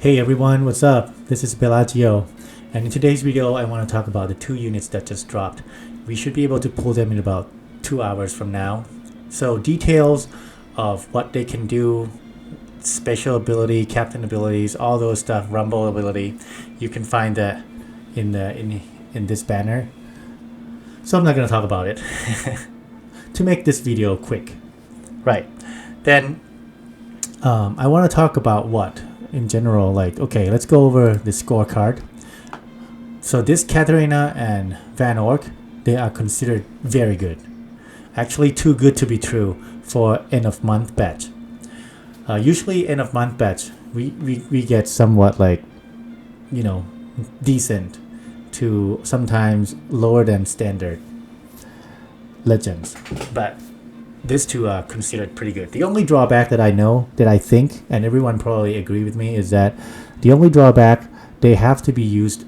Hey everyone, what's up? This is Bellagio, and in today's video I want to talk about the two units that just dropped. We should be able to pull them in about 2 hours from now. So details of what they can do, special ability, captain abilities, all those stuff, rumble ability, you can find that in this banner. So I'm not going to talk about it to make this video quick. Right. Then I want to talk about what in general, like, okay, let's go over the scorecard. So this Caterina and Van O, they are considered very good. Actually too good to be true for end of month batch. Usually end of month batch, we get somewhat like, you know, decent to sometimes lower than standard legends. But these two are considered pretty good. The only drawback that I know, that I think, and everyone probably agree with me, is that the only drawback, they have to be used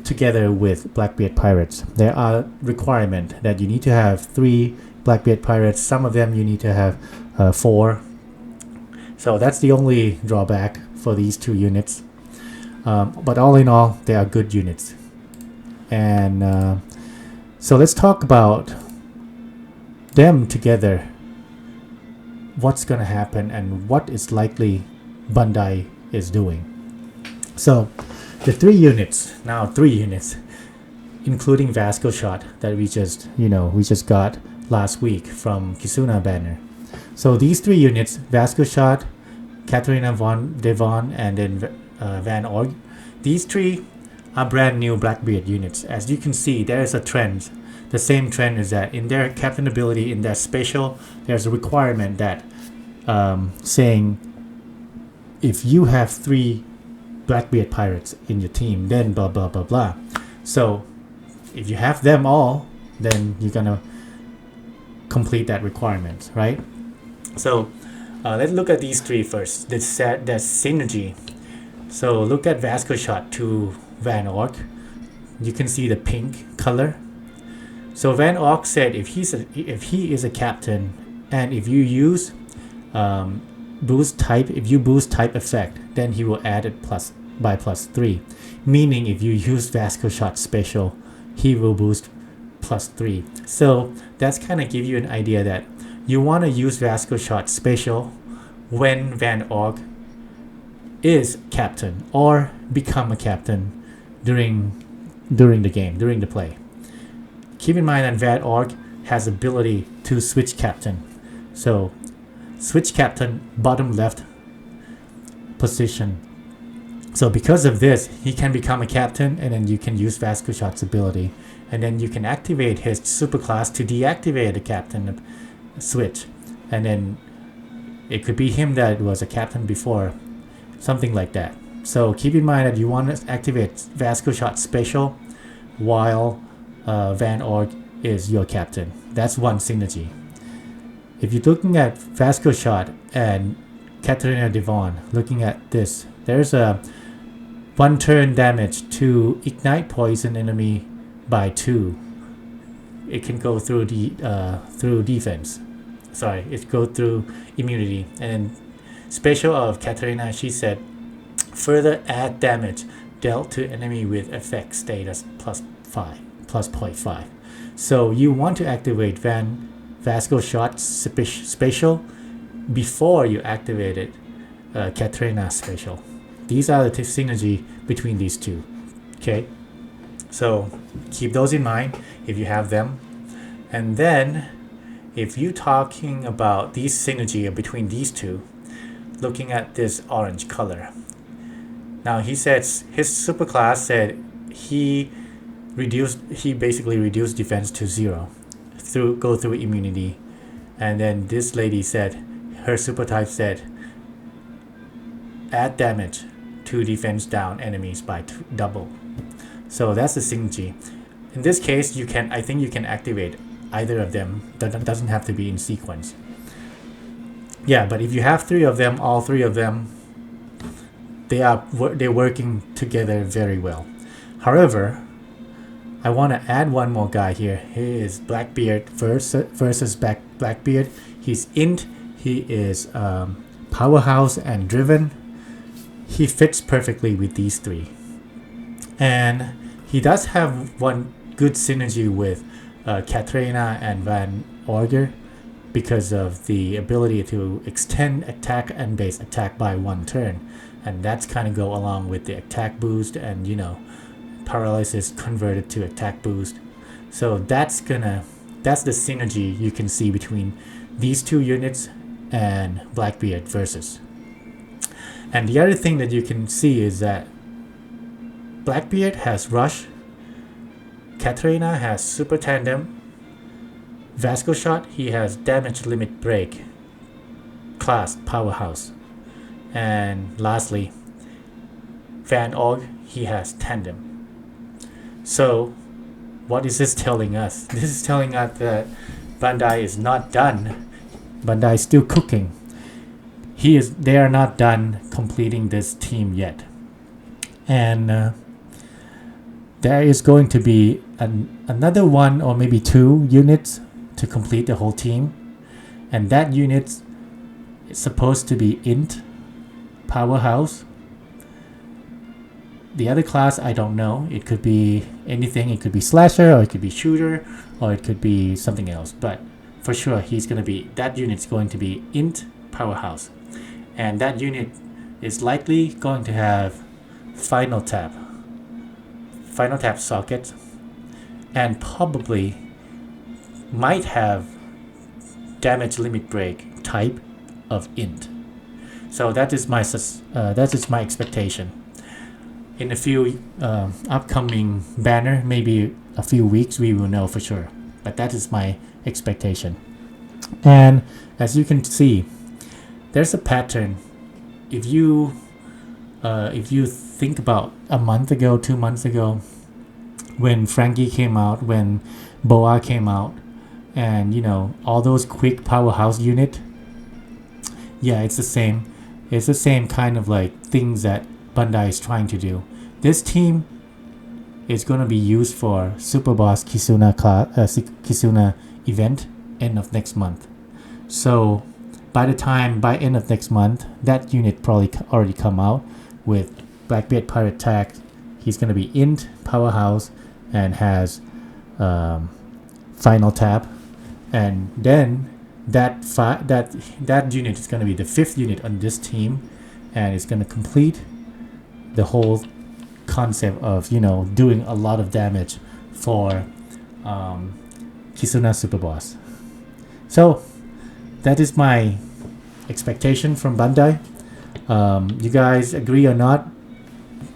together with Blackbeard Pirates. There are requirement that you need to have 3 Blackbeard Pirates. Some of them you need to have 4. So that's the only drawback for these two units. But all in all, they are good units. And so let's talk about them together. What's gonna happen and what is likely Bandai is doing. So the 3 units, including Vasco Shot that we just got last week from Kizuna banner. So these 3 units, Vasco Shot, Caterina Van and then Van O, these 3 are brand new Blackbeard units. As you can see, there is a trend. The same trend is that in their captain ability, in their special, there's a requirement that saying if you have 3 Blackbeard Pirates in your team, then blah blah blah blah. So if you have them all, then you're gonna complete that requirement, right? So let's look at these 3 first. That's synergy. So look at Vasco Shot to Van O. You can see the pink color. So Van O said if he is a captain, and if you use boost type effect, then he will add it by +3. Meaning if you use Vasco Shot special, he will boost +3. So that's kind of give you an idea that you want to use Vasco Shot special when Van O is captain or become a captain during the game, during the play. Keep in mind that Van O has ability to switch captain. So switch captain bottom left position. So because of this, he can become a captain, and then you can use Vasco Shot's ability, and then you can activate his superclass to deactivate the captain switch, and then it could be him that was a captain before, something like that. So keep in mind that you want to activate Vasco Shot special while Van O is your captain. That's one synergy. If you're looking at Vasco Shot and Caterina Devon, looking at this, there's a 1 turn damage to ignite poison enemy by 2. It can go through through defense. Sorry, it goes through immunity. And then special of Caterina, she said further add damage dealt to enemy with effect status +0.5. So you want to activate Vasco Shot special before you activated Caterina special. These are the synergy between these two. Okay, so keep those in mind if you have them. And then if you're talking about these synergy between these two, looking at this orange color. Now he says his superclass said he basically reduced defense to 0 go through immunity. And then this lady said her super type said add damage to defense down enemies by double. So that's the synergy. In this case, I think you can activate either of them. That doesn't have to be in sequence. Yeah, but if you have 3 of them, all 3 of them, they're working together very well. However, I want to add one more guy here. He is Blackbeard versus Blackbeard. He's int. He is powerhouse and driven. he fits perfectly with these three. And he does have one good synergy with Caterina and Van O because of the ability to extend attack and base attack by one turn. And that's kind of go along with the attack boost and, paralysis converted to attack boost. So that's the synergy you can see between these two units and Blackbeard versus. And the other thing that you can see is that Blackbeard has Rush, Caterina has Super Tandem, Vasco Shot, he has Damage Limit Break, Class Powerhouse, and lastly, Van O, he has Tandem. So, what is this telling us? This is telling us that Bandai is not done. Bandai is still cooking. They are not done completing this team yet. And there is going to be another one or maybe two units to complete the whole team. And that unit is supposed to be Int, Powerhouse. The other class, I don't know. It could be anything. It could be Slasher, or it could be Shooter, or it could be something else. But for sure, that unit's going to be Int, Powerhouse. And that unit is likely going to have Final Tap socket, and probably might have Damage Limit Break type of Int. So that is my expectation. In a few upcoming banner, maybe a few weeks, we will know for sure. But that is my expectation. And as you can see, there's a pattern. If you think about a month ago, 2 months ago, when Frankie came out, when Boa came out, and all those quick powerhouse unit, yeah, it's the same. It's the same kind of like things that Bandai is trying to do. This team is going to be used for Super Boss Kizuna event end of next month. So by end of next month, that unit probably already come out with Blackbeard Pirate tag. He's going to be Int, Powerhouse, and has Final Tap. And then that unit is going to be the 5th unit on this team, and it's going to complete the whole concept of doing a lot of damage for Kizuna Super Boss. So that is my expectation from Bandai. You guys agree or not?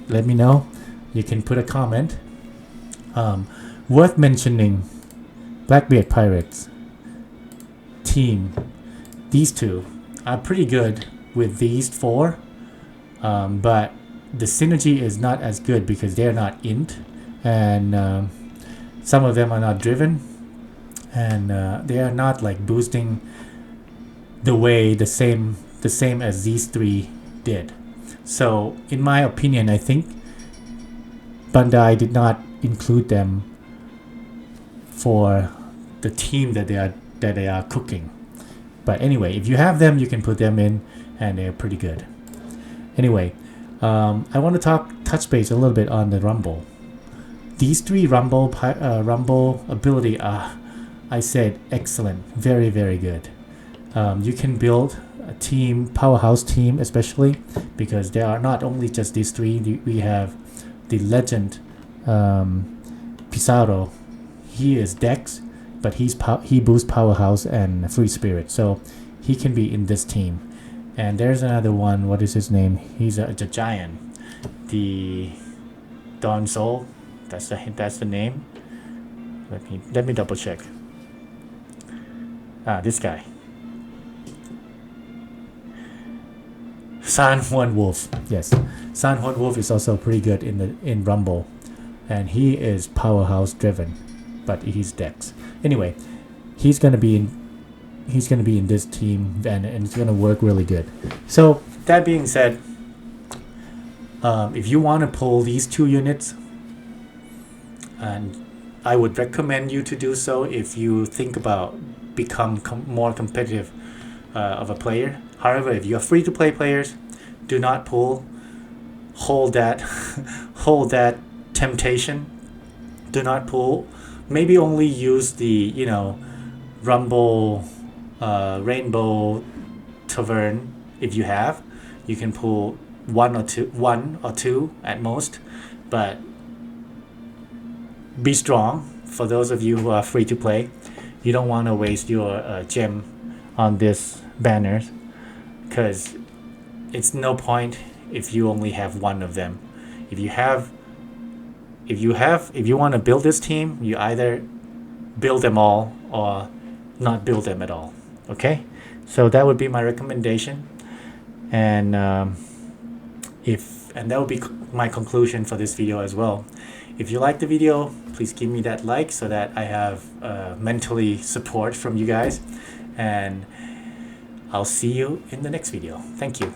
Let me know. You can put a comment. Worth mentioning, Blackbeard Pirates team, these two are pretty good with these 4, but the synergy is not as good because they're not Int, and some of them are not driven, and they are not like boosting the same as these 3 did. So in my opinion, I think Bandai did not include them for the team that they are cooking. But anyway, if you have them, you can put them in, and they're pretty good. Anyway, I want to touch base a little bit on the Rumble. These 3 Rumble ability are, I said, excellent, very, very good. You can build a team, powerhouse team, especially because there are not only just these 3. We have the legend Pizarro. He is Dex, but he boosts powerhouse and free spirit, so he can be in this team. And there's another one. What is his name? He's a giant. The Dawn Soul. That's the name. Let me double check. This guy. San Juan Wolf. Yes, San Juan Wolf is also pretty good in Rumble, and he is powerhouse driven, but he's Dex. Anyway, he's gonna be in this team, and it's gonna work really good. So that being said, if you want to pull these 2 units, and I would recommend you to do so if you think about become more competitive of a player. However, if you're free to play players, do not pull hold that hold that temptation. Do not pull. Maybe only use the Rumble, Rainbow Tavern if you have. You can pull one or two at most, but be strong. For those of you who are free to play, you don't want to waste your gem on this banner, because it's no point if you only have one of them. If you want to build this team, you either build them all or not build them at all. Okay, so that would be my recommendation, and that would be my conclusion for this video as well. If you like the video, please give me that like so that I have mentally support from you guys, and I'll see you in the next video. Thank you.